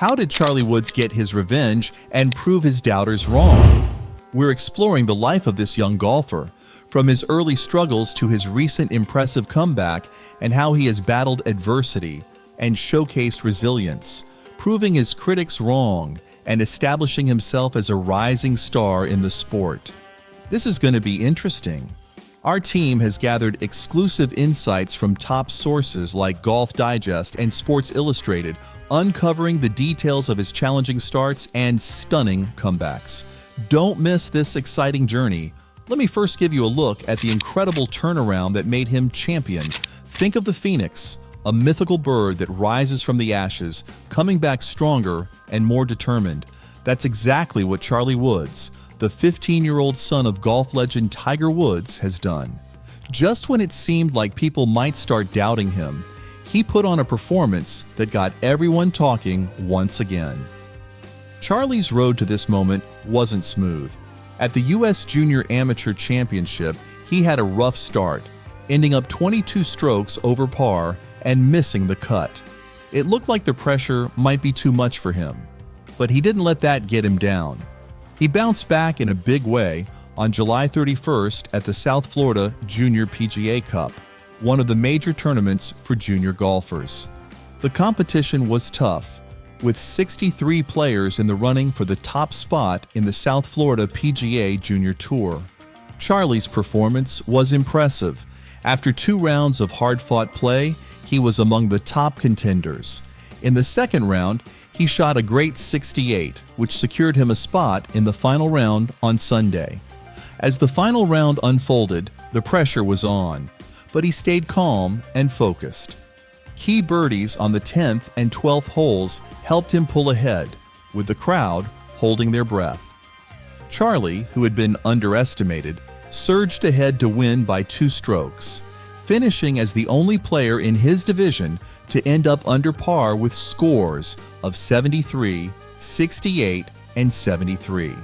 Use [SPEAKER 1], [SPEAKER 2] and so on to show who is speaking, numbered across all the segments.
[SPEAKER 1] How did Charlie Woods get his revenge and prove his doubters wrong? We're exploring the life of this young golfer, from his early struggles to his recent impressive comeback, and how he has battled adversity and showcased resilience, proving his critics wrong and establishing himself as a rising star in the sport. This is going to be interesting. Our team has gathered exclusive insights from top sources like Golf Digest and Sports Illustrated, uncovering the details of his challenging starts and stunning comebacks. Don't miss this exciting journey. Let me first give you a look at the incredible turnaround that made him champion. Think of the phoenix, a mythical bird that rises from the ashes, coming back stronger and more determined. That's exactly what Charlie Woods, the 15-year-old son of golf legend Tiger Woods, has done. Just when it seemed like people might start doubting him, he put on a performance that got everyone talking once again. Charlie's road to this moment wasn't smooth. At the U.S. Junior Amateur Championship, he had a rough start, ending up 22 strokes over par and missing the cut. It looked like the pressure might be too much for him, but he didn't let that get him down. He bounced back in a big way on July 31st at the South Florida Junior PGA Cup, one of the major tournaments for junior golfers. The competition was tough, with 63 players in the running for the top spot in the South Florida PGA Junior Tour. Charlie's performance was impressive. After 2 rounds of hard-fought play, he was among the top contenders. In the second round, he shot a great 68, which secured him a spot in the final round on Sunday. As the final round unfolded, the pressure was on, but he stayed calm and focused. Key birdies on the 10th and 12th holes helped him pull ahead, with the crowd holding their breath. Charlie, who had been underestimated, surged ahead to win by 2 strokes, finishing as the only player in his division to end up under par with scores of 73, 68, and 73.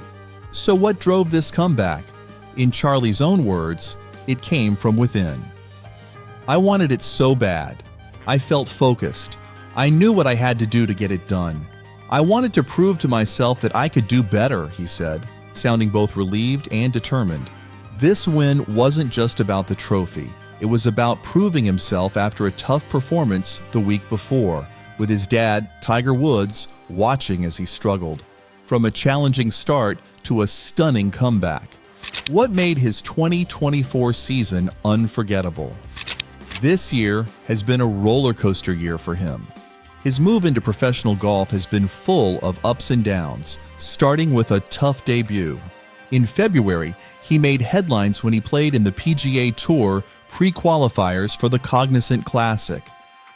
[SPEAKER 1] So what drove this comeback? In Charlie's own words, it came from within. "I wanted it so bad. I felt focused. I knew what I had to do to get it done. I wanted to prove to myself that I could do better," he said, sounding both relieved and determined. This win wasn't just about the trophy. It was about proving himself after a tough performance the week before, with his dad, Tiger Woods, watching as he struggled. From a challenging start to a stunning comeback. What made his 2024 season unforgettable? This year has been a roller coaster year for him. His move into professional golf has been full of ups and downs, starting with a tough debut. In February, he made headlines when he played in the PGA Tour pre-qualifiers for the Cognizant Classic.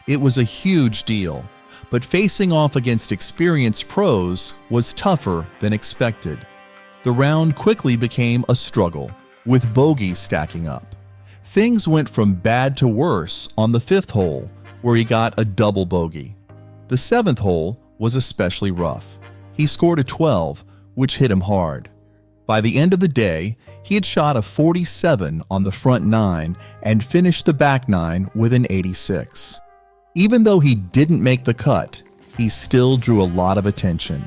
[SPEAKER 1] It was a huge deal, but facing off against experienced pros was tougher than expected. The round quickly became a struggle, with bogeys stacking up. Things went from bad to worse on the 5th hole, where he got a double bogey. The 7th hole was especially rough. He scored a 12, which hit him hard. By the end of the day, he had shot a 47 on the front 9 and finished the back 9 with an 86. Even though he didn't make the cut, he still drew a lot of attention.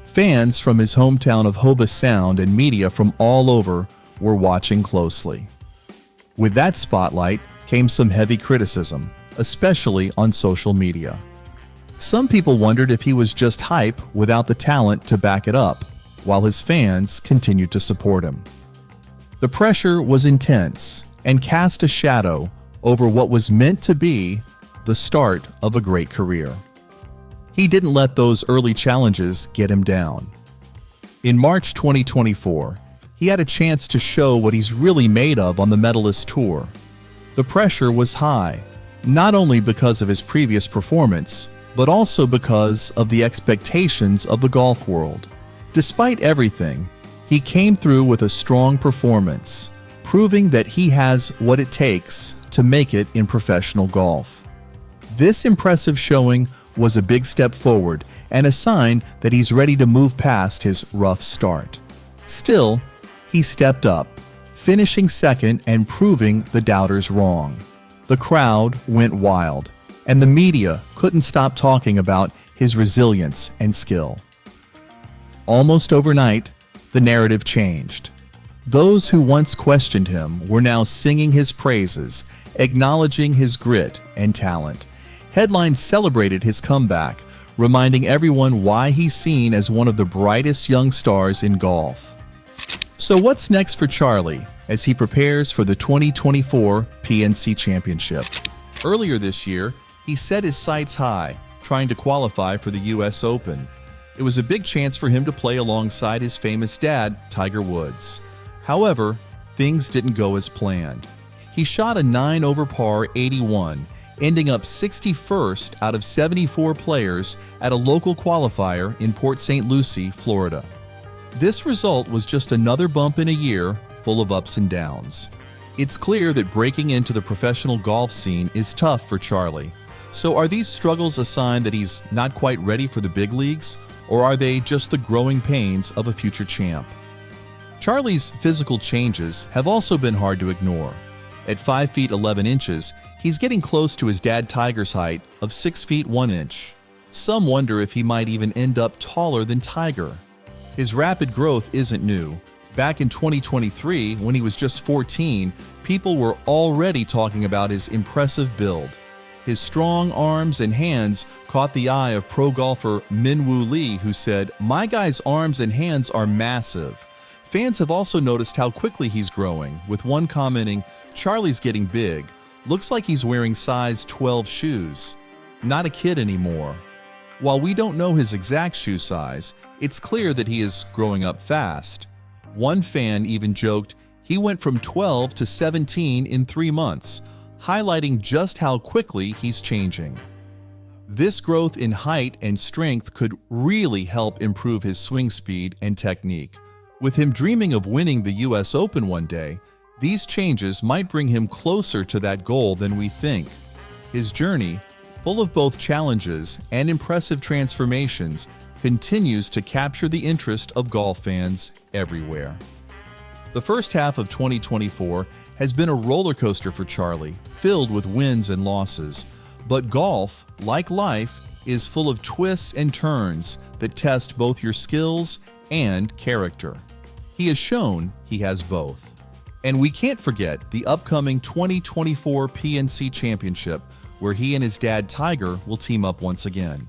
[SPEAKER 1] Fans from his hometown of Hoba Sound and media from all over were watching closely. With that spotlight came some heavy criticism, especially on social media. Some people wondered if he was just hype without the talent to back it up, while his fans continued to support him. The pressure was intense and cast a shadow over what was meant to be the start of a great career. He didn't let those early challenges get him down. In March 2024, he had a chance to show what he's really made of on the Medalist Tour. The pressure was high, not only because of his previous performance, but also because of the expectations of the golf world. Despite everything, he came through with a strong performance, proving that he has what it takes to make it in professional golf. This impressive showing was a big step forward and a sign that he's ready to move past his rough start. Still, he stepped up, finishing second and proving the doubters wrong. The crowd went wild, and the media couldn't stop talking about his resilience and skill. Almost overnight, the narrative changed. Those who once questioned him were now singing his praises, acknowledging his grit and talent. Headlines celebrated his comeback, reminding everyone why he's seen as one of the brightest young stars in golf. So what's next for Charlie as he prepares for the 2024 PNC Championship? Earlier this year, he set his sights high, trying to qualify for the US Open. It was a big chance for him to play alongside his famous dad, Tiger Woods. However, things didn't go as planned. He shot a 9-over-par 81, ending up 61st out of 74 players at a local qualifier in Port St. Lucie, Florida. This result was just another bump in a year full of ups and downs. It's clear that breaking into the professional golf scene is tough for Charlie. So are these struggles a sign that he's not quite ready for the big leagues, or are they just the growing pains of a future champ? Charlie's physical changes have also been hard to ignore. At 5 feet 11 inches, he's getting close to his dad Tiger's height of 6 feet 1 inch. Some wonder if he might even end up taller than Tiger. His rapid growth isn't new. Back in 2023, when he was just 14, people were already talking about his impressive build. His strong arms and hands caught the eye of pro golfer Minwoo Lee, who said, "My guy's arms and hands are massive." Fans have also noticed how quickly he's growing, with one commenting, "Charlie's getting big. Looks like he's wearing size 12 shoes. Not a kid anymore." While we don't know his exact shoe size, it's clear that he is growing up fast. One fan even joked he went from 12 to 17 in 3 months, highlighting just how quickly he's changing. This growth in height and strength could really help improve his swing speed and technique. With him dreaming of winning the US Open one day, these changes might bring him closer to that goal than we think. His journey, full of both challenges and impressive transformations, continues to capture the interest of golf fans everywhere. The first half of 2024 has been a roller coaster for Charlie, filled with wins and losses. But golf, like life, is full of twists and turns that test both your skills and character. He has shown he has both. And we can't forget the upcoming 2024 PNC Championship, where he and his dad Tiger will team up once again.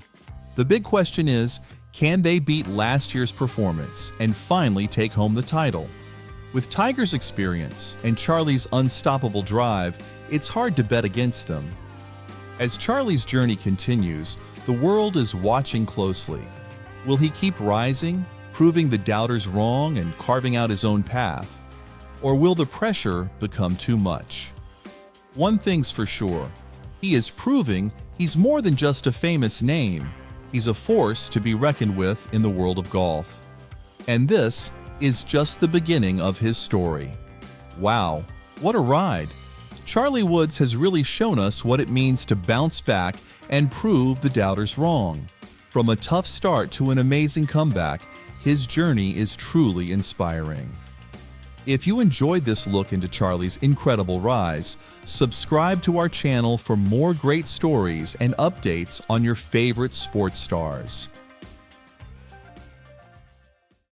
[SPEAKER 1] The big question is, can they beat last year's performance and finally take home the title? With Tiger's experience and Charlie's unstoppable drive, it's hard to bet against them. As Charlie's journey continues, the world is watching closely. Will he keep rising, proving the doubters wrong and carving out his own path? Or will the pressure become too much? One thing's for sure, he is proving he's more than just a famous name. He's a force to be reckoned with in the world of golf. And this is just the beginning of his story. Wow, what a ride! Charlie Woods has really shown us what it means to bounce back and prove the doubters wrong. From a tough start to an amazing comeback, his journey is truly inspiring. If you enjoyed this look into Charlie's incredible rise, subscribe to our channel for more great stories and updates on your favorite sports stars.